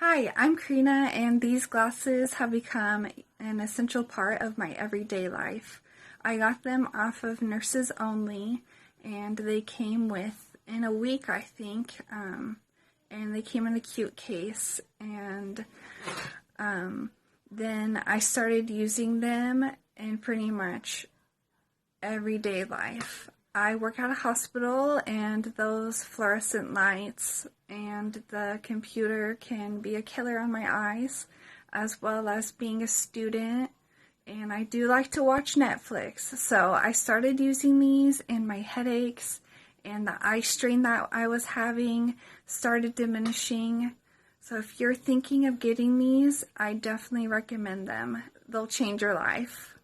Hi, I'm Karina, and these glasses have become an essential part of my everyday life. I got them off of Nurses Only, and they came in a week, I think, and they came in a cute case. And then I started using them in pretty much everyday life. I work at a hospital, and those fluorescent lights and the computer can be a killer on my eyes, as well as being a student. And I do like to watch Netflix, so I started using these, and my headaches and the eye strain that I was having started diminishing. So if you're thinking of getting these, I definitely recommend them. They'll change your life.